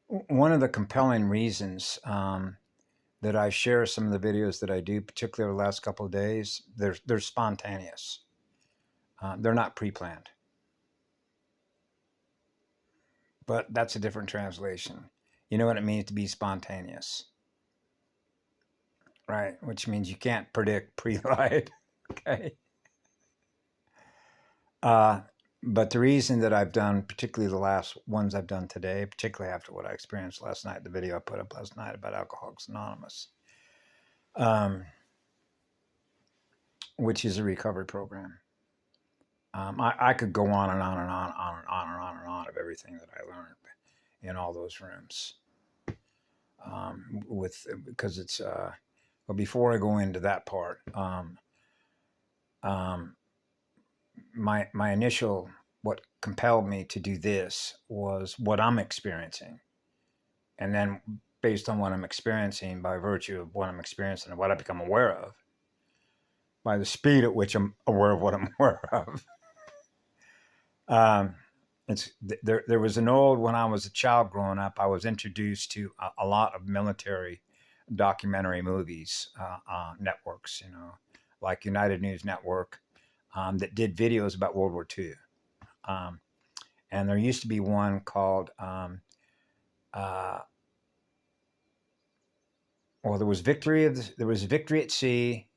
One of the compelling reasons that I share some of the videos that I do, particularly the last couple of days, they're spontaneous. They're not pre-planned. But that's a different translation. You know what it means to be spontaneous, right? Which means you can't predict pre-light. Okay. Uh, but the reason that I've done, particularly the last ones I've done today, particularly after what I experienced last night, the video I put up last night about Alcoholics Anonymous, um, which is a recovery program. I could go on and on and on, on and on and on and on of everything that I learned in all those rooms. Because it's well, before I go into that part, my initial, what compelled me to do this was what I'm experiencing, and then based on what I'm experiencing, by virtue of what I'm experiencing and what I become aware of, by the speed at which I'm aware of what I'm aware of. There was an old, when I was a child growing up, I was introduced to a lot of military documentary movies, networks, like United News Network, that did videos about World War II. And there used to be one called, well, there was Victory at Sea,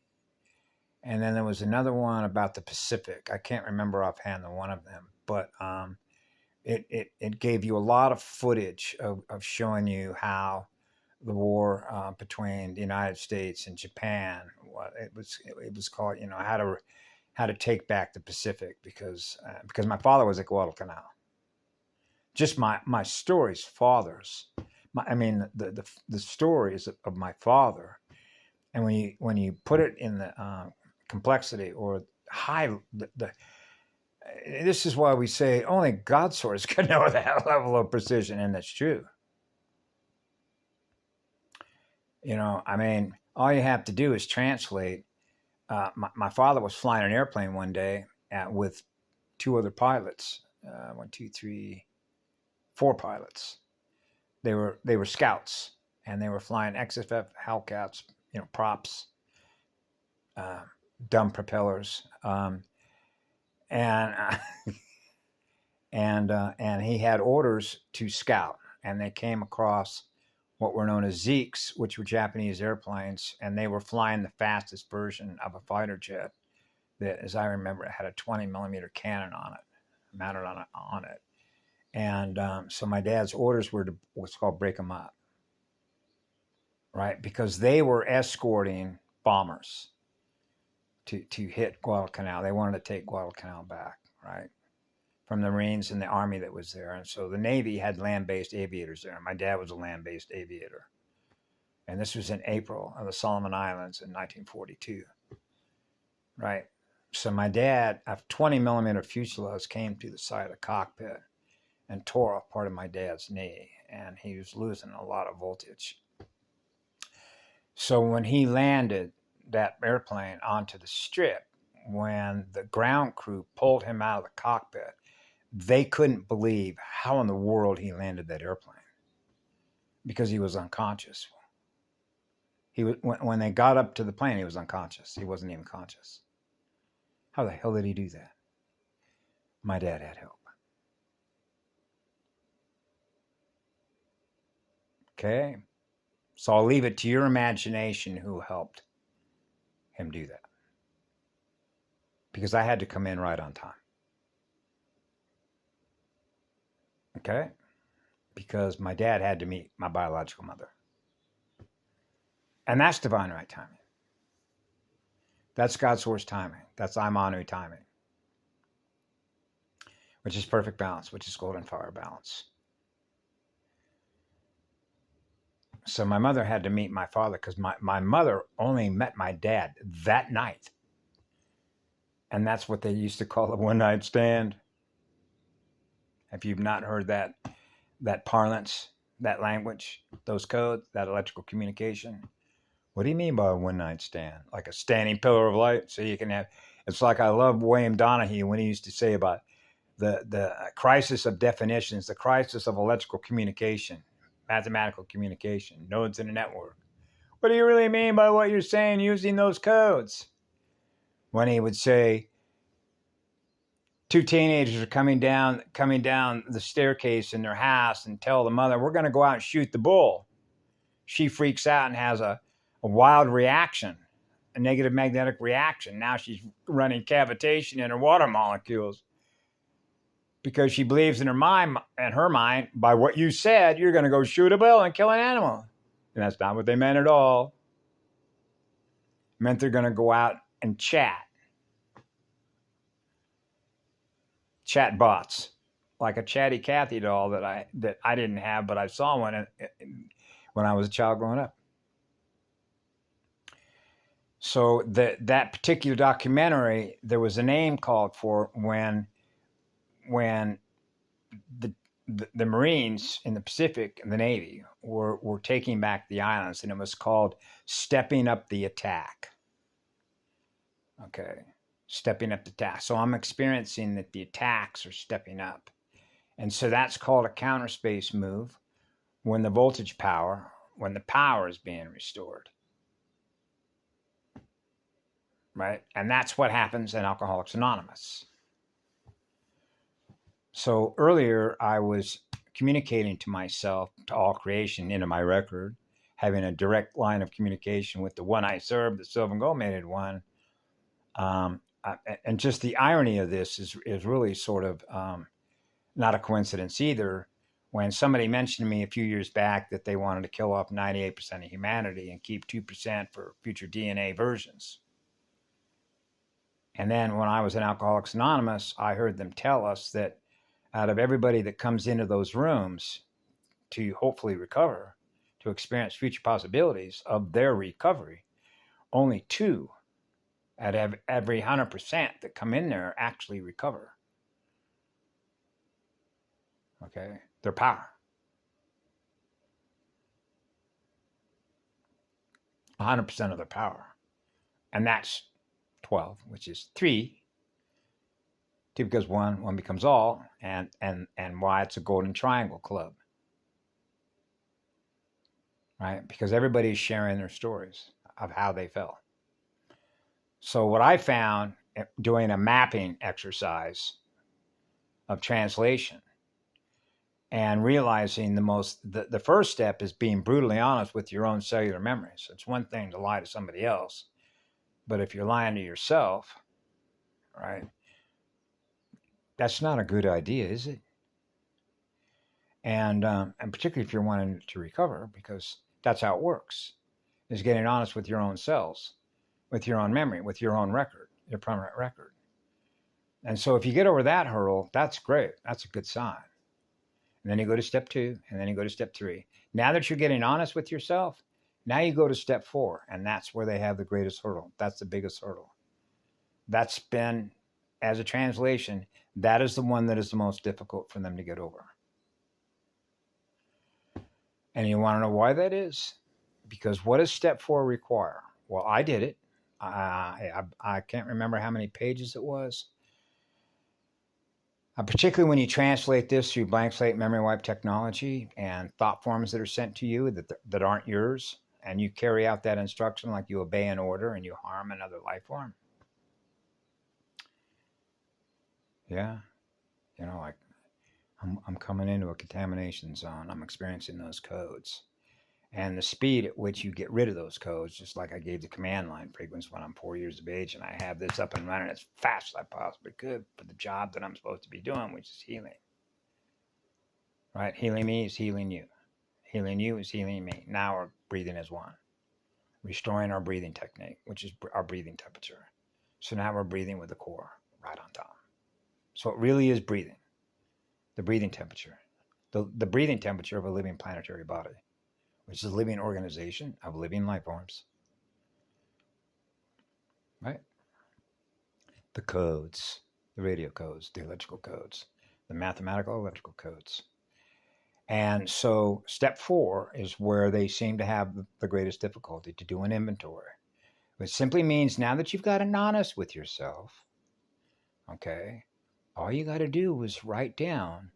and then there was another one about the Pacific. I can't remember offhand the one of them, but it gave you a lot of footage of showing you how the war between the United States and Japan, it was called, how to take back the Pacific, because my father was at Guadalcanal. Just my stories, fathers. The stories of my father, and when you put it in the complexity or high, this is why we say only God source can know that level of precision, and that's true. All you have to do is translate. My father was flying an airplane one day with two other pilots. 1, 2, 3, 4 pilots. They were scouts, and they were flying XFF Hellcats, props, dumb propellers, and he had orders to scout, and they came across what were known as Zeeks, which were Japanese airplanes, and they were flying the fastest version of a fighter jet that, as I remember, it had a 20 millimeter cannon on it, mounted on it. And so my dad's orders were to what's called break them up, right? Because they were escorting bombers to hit Guadalcanal. They wanted to take Guadalcanal back, right, from the Marines and the Army that was there. And so the Navy had land-based aviators there. My dad was a land-based aviator. And this was in April of the Solomon Islands in 1942, right? So my dad, a 20 millimeter fuselage came to the side of the cockpit and tore off part of my dad's knee, and he was losing a lot of voltage. So when he landed that airplane onto the strip, when the ground crew pulled him out of the cockpit, they couldn't believe how in the world he landed that airplane, because he was unconscious. When they got up to the plane, he was unconscious. He wasn't even conscious. How the hell did he do that? My dad had help. Okay, so I'll leave it to your imagination who helped him do that, because I had to come in right on time. Okay, because my dad had to meet my biological mother, and that's divine right timing. That's God's source timing. That's Imanu timing, which is perfect balance, which is golden fire balance. So my mother had to meet my father, because my mother only met my dad that night. And that's what they used to call a one-night stand. If you've not heard that parlance, that language, those codes, that electrical communication, what do you mean by a one-night stand? Like a standing pillar of light? So you can have, it's like, I love William Donahue when he used to say about the crisis of definitions, the crisis of electrical communication. mathematical communication, nodes in a network. What do you really mean by what you're saying using those codes? When he would say, two teenagers are coming down the staircase in their house and tell the mother, we're going to go out and shoot the bull. She freaks out and has a wild reaction, a negative magnetic reaction. Now she's running cavitation in her water molecules because she believes in her mind, by what you said, you're going to go shoot a bull and kill an animal. And that's not what they meant at all. It meant they're going to go out and chat bots, like a Chatty Cathy doll that I didn't have, but I saw one when I was a child growing up. So that particular documentary, there was a name called for when the Marines in the Pacific and the Navy were taking back the islands, and it was called stepping up the attack. Okay, stepping up the attack. So I'm experiencing that the attacks are stepping up. And so that's called a counter space move when the power is being restored. Right? And that's what happens in Alcoholics Anonymous. So earlier I was communicating to myself, to all creation, into my record, having a direct line of communication with the one I serve, the silver and gold mated one. And just the irony of this is really sort of not a coincidence either. When somebody mentioned to me a few years back that they wanted to kill off 98% of humanity and keep 2% for future DNA versions. And then when I was in Alcoholics Anonymous, I heard them tell us that out of everybody that comes into those rooms to hopefully recover, to experience future possibilities of their recovery, only 2 out of every 100% that come in there actually recover. Okay, their power. 100% of their power. And that's 12, which is 3. 2 becomes 1, 1 becomes all, and why it's a golden triangle club. Right? Because everybody's sharing their stories of how they fell. So what I found doing a mapping exercise of translation and realizing the first step is being brutally honest with your own cellular memories. It's one thing to lie to somebody else, but if you're lying to yourself, right, that's not a good idea, is it? And particularly if you're wanting to recover, because that's how it works, is getting honest with your own cells, with your own memory, with your own record, your permanent record. And so if you get over that hurdle, that's great. That's a good sign. And then you go to step 2, and then you go to step 3. Now that you're getting honest with yourself, now you go to step 4, and that's where they have the greatest hurdle. That's the biggest hurdle. That's been, as a translation, that is the one that is the most difficult for them to get over. And you want to know why that is? Because what does step 4 require? Well, I did it. I can't remember how many pages it was. Particularly when you translate this through blank slate memory wipe technology and thought forms that are sent to you that aren't yours, and you carry out that instruction like you obey an order and you harm another life form. Yeah, like I'm coming into a contamination zone. I'm experiencing those codes. And the speed at which you get rid of those codes, just like I gave the command line frequency when I'm 4 years of age and I have this up and running as fast as I possibly could for the job that I'm supposed to be doing, which is healing. Right? Healing me is healing you. Healing you is healing me. Now we're breathing as one. Restoring our breathing technique, which is our breathing temperature. So now we're breathing with the core right on top. So it really is breathing. The breathing temperature. The breathing temperature of a living planetary body, which is a living organization of living life forms. Right? The codes, the radio codes, the electrical codes, the mathematical electrical codes. And so step 4 is where they seem to have the greatest difficulty to do an inventory. Which simply means now that you've gotten honest with yourself, okay, all you got to do is write down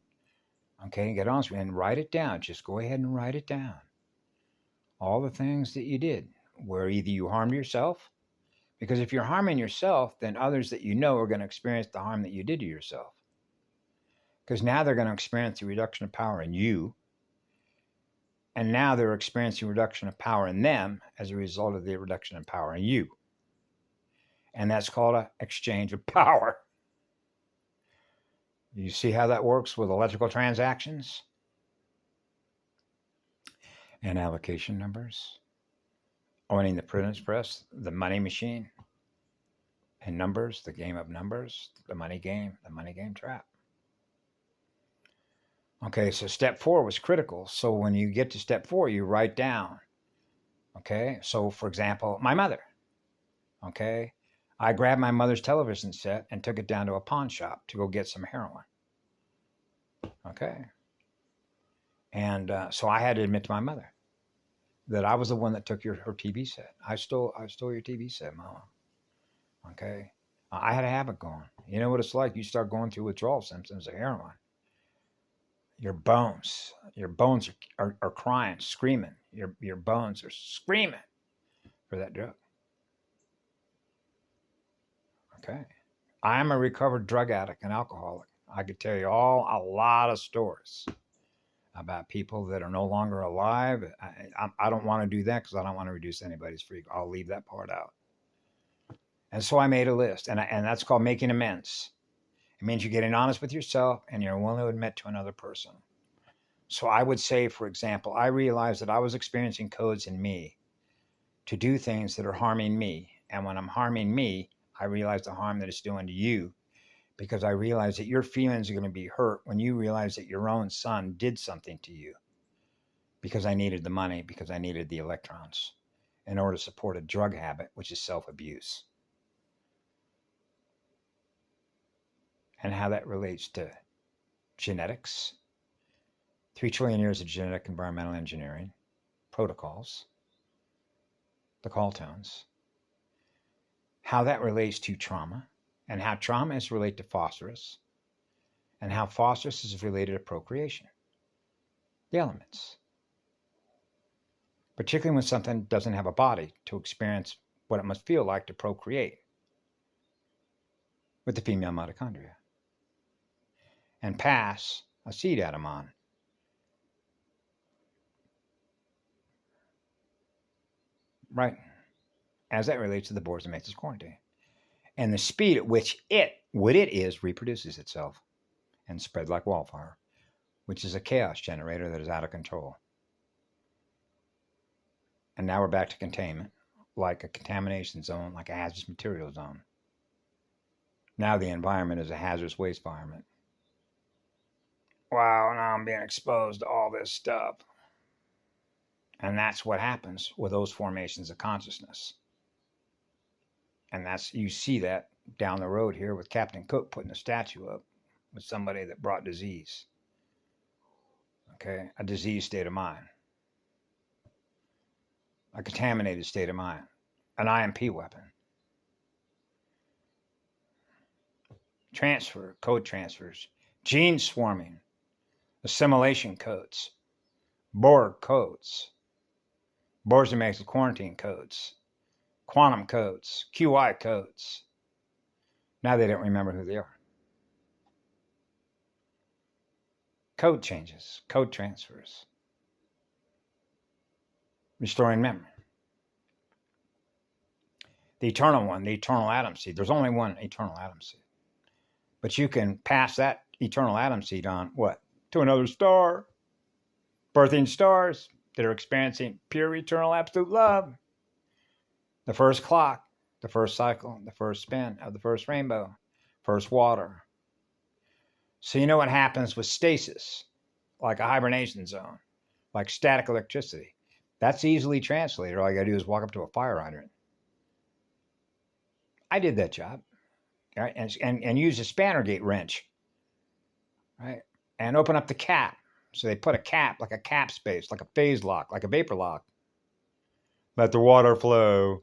Okay, get honest with you and write it down. Just go ahead and write it down. All the things that you did where either you harmed yourself, because if you're harming yourself, then others that you know are going to experience the harm that you did to yourself. Because now they're going to experience the reduction of power in you. And now they're experiencing reduction of power in them as a result of the reduction of power in you. And that's called an exchange of power. You see how that works with electrical transactions and allocation numbers? Owning the printer's press, the money machine, and numbers, the game of numbers, the money game trap. Okay, so step 4 was critical. So when you get to step 4, you write down. Okay, so for example, my mother. Okay, I grabbed my mother's television set and took it down to a pawn shop to go get some heroin. Okay, and so I had to admit to my mother that I was the one that took her TV set. I stole your TV set, Mama. Okay, I had a habit going. You know what it's like? You start going through withdrawal symptoms of heroin. Your bones are crying, screaming. Your bones are screaming for that drug. Okay. I am a recovered drug addict and alcoholic. I could tell you a lot of stories about people that are no longer alive. I don't want to do that because I don't want to reduce anybody's freak. I'll leave that part out. And so I made a list, and that's called making amends. It means you're getting honest with yourself and you're willing to admit to another person. So I would say, for example, I realized that I was experiencing codes in me to do things that are harming me. And when I'm harming me, I realize the harm that it's doing to you, because I realize that your feelings are going to be hurt when you realize that your own son did something to you because I needed the money, because I needed the electrons in order to support a drug habit, which is self-abuse. And how that relates to genetics, 3 trillion years of genetic environmental engineering, protocols, the call tones, how that relates to trauma, and how trauma is related to phosphorus, and how phosphorus is related to procreation. The elements. Particularly when something doesn't have a body to experience what it must feel like to procreate with the female mitochondria and pass a seed atom on. Right? As that relates to the Boers-Matrix quarantine. And the speed at which what it is, reproduces itself and spread like wildfire, which is a chaos generator that is out of control. And now we're back to containment, like a contamination zone, like a hazardous material zone. Now the environment is a hazardous waste environment. Wow, now I'm being exposed to all this stuff. And that's what happens with those formations of consciousness. And you see that down the road here with Captain Cook putting a statue up with somebody that brought disease. Okay, a diseased state of mind. A contaminated state of mind. An IMP weapon. Code transfers. Gene swarming. Assimilation codes. Borg codes. Boers-Matrix quarantine codes. Quantum codes. QI codes. Now they don't remember who they are. Code changes. Code transfers. Restoring memory. The eternal one, the eternal atom seed. There's only one eternal atom seed. But you can pass that eternal atom seed on, what? To another star. Birthing stars that are experiencing pure, eternal, absolute love. The first clock, the first cycle, the first spin of the first rainbow, first water. So you know what happens with stasis, like a hibernation zone, like static electricity. That's easily translated. All you got to do is walk up to a fire hydrant. I did that job, right? And use a spanner gate wrench, right? And open up the cap. So they put a cap, like a cap space, like a phase lock, like a vapor lock. Let the water flow.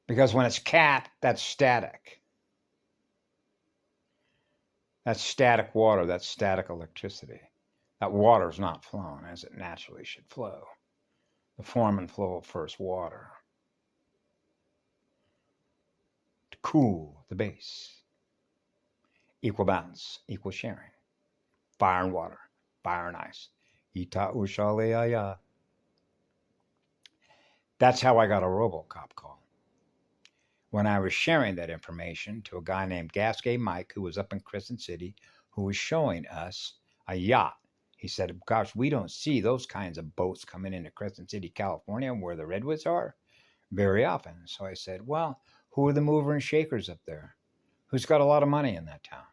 Because when it's capped, that's static. That's static water. That's static electricity. That water is not flowing as it naturally should flow. The form and flow of first water to cool the base. Equal balance, equal sharing. Fire and water, fire and ice. Ita ushaleaya. That's how I got a RoboCop call. When I was sharing that information to a guy named Gasquet Mike, who was up in Crescent City, who was showing us a yacht. He said, gosh, we don't see those kinds of boats coming into Crescent City, California, where the redwoods are, very often. So I said, well, who are the mover and shakers up there? Who's got a lot of money in that town?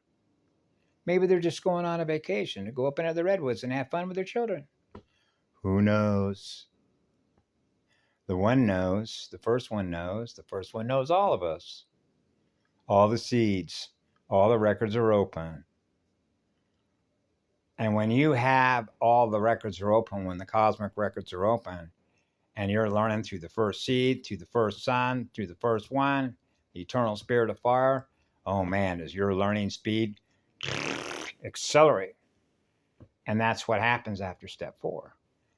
Maybe they're just going on a vacation to go up into the redwoods and have fun with their children. Who knows? The one knows, the first one knows, the first one knows all of us. All the seeds, all the records are open. And when you have all the records are open, when the cosmic records are open, and you're learning through the first seed, through the first sun, through the first one, the eternal spirit of fire, oh man, does your learning speed accelerate. And that's what happens after step 4.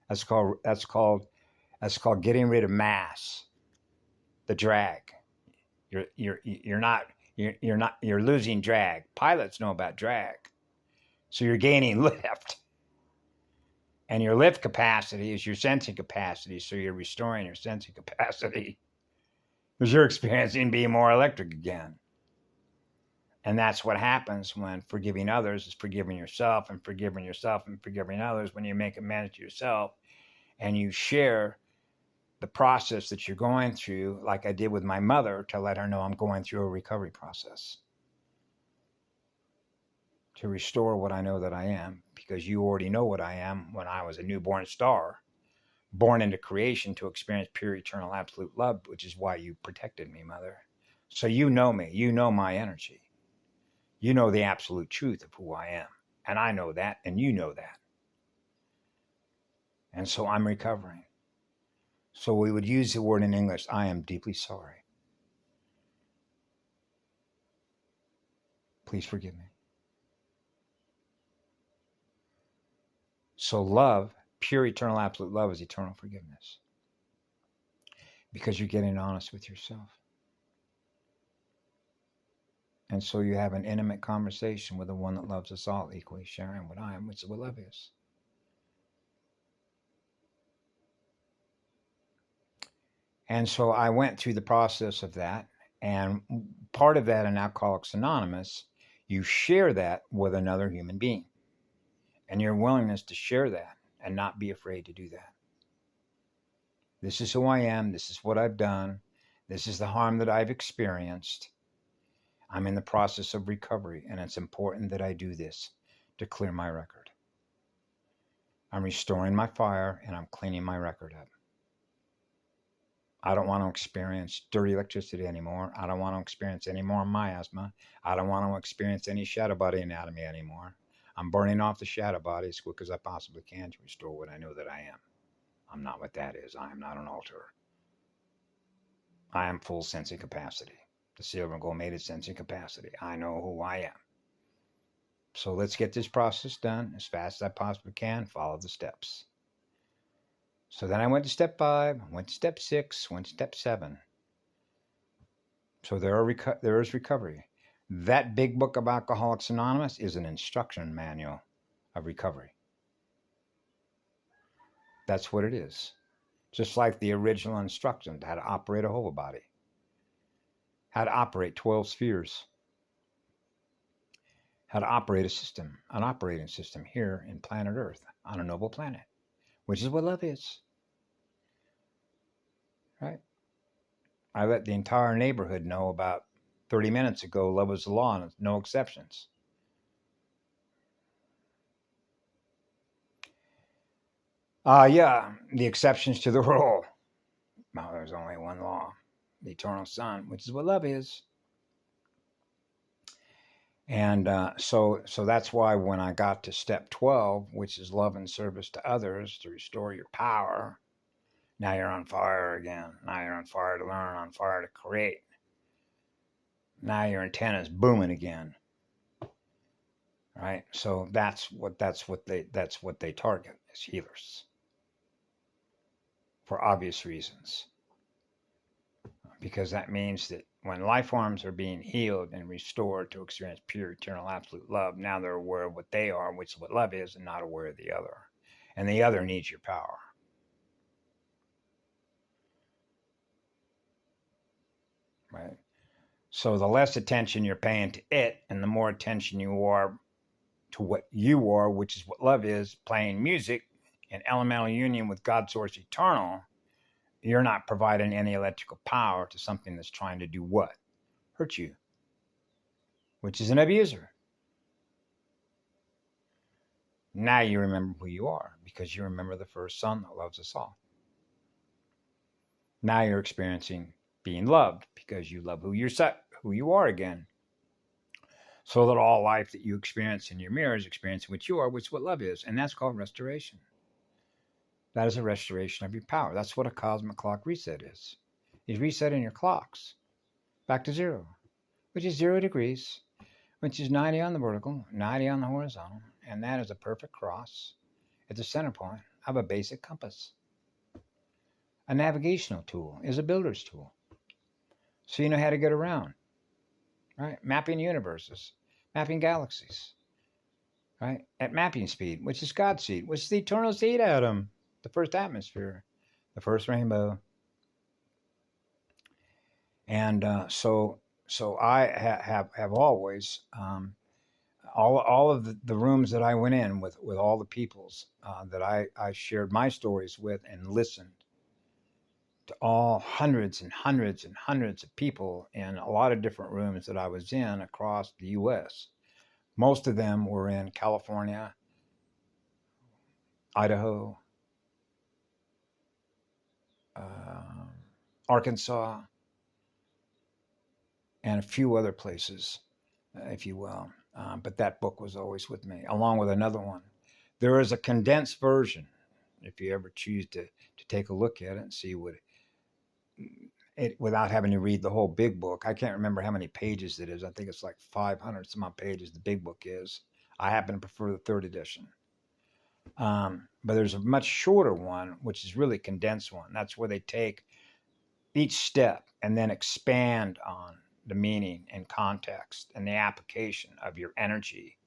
That's called getting rid of mass, the drag. You're losing drag. Pilots know about drag. So you're gaining lift. And your lift capacity is your sensing capacity. So you're restoring your sensing capacity because you're experiencing being more electric again. And that's what happens when forgiving others is forgiving yourself and forgiving yourself and forgiving others. When you make amends to yourself and you share the process that you're going through, like I did with my mother, to let her know I'm going through a recovery process to restore what I know that I am, because you already know what I am when I was a newborn star, born into creation to experience pure, eternal, absolute love, which is why you protected me, Mother. So you know me. You know my energy. You know the absolute truth of who I am. And I know that, and you know that. And so I'm recovering. So we would use the word in English, I am deeply sorry. Please forgive me. So love, pure, eternal, absolute love, is eternal forgiveness. Because you're getting honest with yourself. And so you have an intimate conversation with the one that loves us all equally, sharing what I am, which is what love is. And so I went through the process of that. And part of that in Alcoholics Anonymous, you share that with another human being. And your willingness to share that and not be afraid to do that. This is who I am. This is what I've done. This is the harm that I've experienced. I'm in the process of recovery, and it's important that I do this to clear my record. I'm restoring my fire, and I'm cleaning my record up. I don't want to experience dirty electricity anymore. I don't want to experience any more miasma. I don't want to experience any shadow body anatomy anymore. I'm burning off the shadow body as quick as I possibly can to restore what I know that I am. I'm not what that is. I am not an altar. I am full sensing capacity. The silver and gold mated sensing capacity. I know who I am. So let's get this process done as fast as I possibly can. Follow the steps. So then I went to step 5, went to step 6, went to step 7. So there is recovery. That big book of Alcoholics Anonymous is an instruction manual of recovery. That's what it is. Just like the original instructions, how to operate a whole body, how to operate 12 spheres, how to operate a system, an operating system here in planet Earth, on a noble planet, which is what love is. Right? I let the entire neighborhood know about 30 minutes ago, love is the law and no exceptions. Yeah, the exceptions to the rule. Well, there's only one law, the eternal sun, which is what love is. And so that's why when I got to step 12, which is love and service to others to restore your power, now you're on fire again. Now you're on fire to learn, on fire to create. Now your antenna's booming again. right? So that's what they target as healers for obvious reasons, because that means that when life forms are being healed and restored to experience pure, eternal, absolute love, now they're aware of what they are, which is what love is, and not aware of the other. And the other needs your power. Right? So the less attention you're paying to it, and the more attention you are to what you are, which is what love is, playing music in elemental union with God Source Eternal, you're not providing any electrical power to something that's trying to do what? Hurt you, which is an abuser. Now you remember who you are because you remember the first son that loves us all. Now you're experiencing being loved because you love who you are again. So that all life that you experience in your mirror is experiencing what you are, which is what love is. And that's called restoration. That is a restoration of your power. That's what a cosmic clock reset is. It's resetting your clocks back to zero, which is 0 degrees, which is 90 on the vertical, 90 on the horizontal. And that is a perfect cross at the center point of a basic compass. A navigational tool is a builder's tool. So you know how to get around, right? Mapping universes, mapping galaxies, right? At mapping speed, which is God's seed, which is the eternal seed atom, the first atmosphere, the first rainbow. And so I have always, all of the rooms that I went in with all the peoples that I shared my stories with and listened to all hundreds and hundreds and hundreds of people in a lot of different rooms that I was in across the U.S. Most of them were in California, Idaho, Arkansas, and a few other places, if you will. But that book was always with me, along with another one. There is a condensed version, if you ever choose to take a look at it and see what it, without having to read the whole big book. I can't remember how many pages it is. I think it's like 500 some odd pages the big book is. I happen to prefer the third edition. But there's a much shorter one, which is really condensed one. That's where they take each step and then expand on the meaning and context and the application of your energy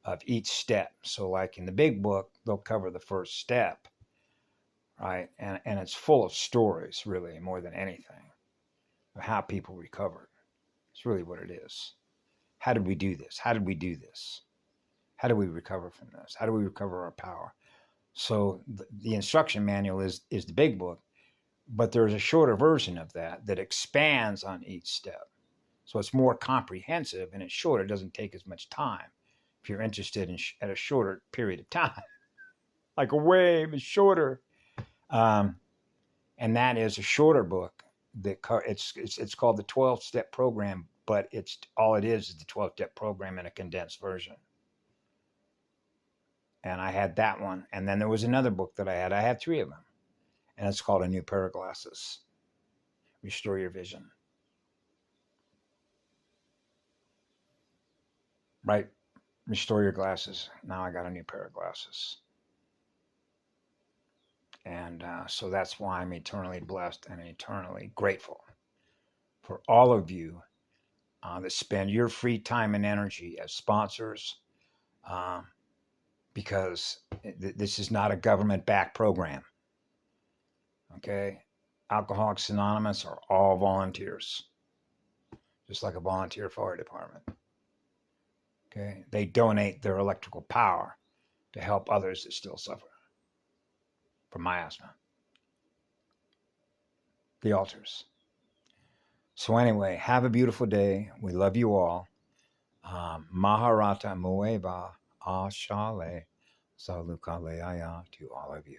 of each step. So like in the big book, they'll cover the first step, right? And it's full of stories, really, more than anything, of how people recovered. It's really what it is. How did we do this? How did we do this? How do we recover from this? How do we recover our power? So the instruction manual is the big book, but there's a shorter version of that expands on each step. So it's more comprehensive and it's shorter. It doesn't take as much time if you're interested in at a shorter period of time, like a wave is shorter. And that is a shorter book. It's called the 12-step program, but it's all it is the 12-step program in a condensed version. And I had that one. And then there was another book that I had. I had 3 of them. And it's called A New Pair of Glasses. Restore Your Vision. Right? Restore your glasses. Now I got a new pair of glasses. And so that's why I'm eternally blessed and eternally grateful for all of you that spend your free time and energy as sponsors, because this is not a government-backed program. Okay? Alcoholics Anonymous are all volunteers, just like a volunteer fire department. Okay? They donate their electrical power to help others that still suffer from miasma. The altars. So anyway, have a beautiful day. We love you all. Maharata Mueva Ashale Salukaleaya to all of you.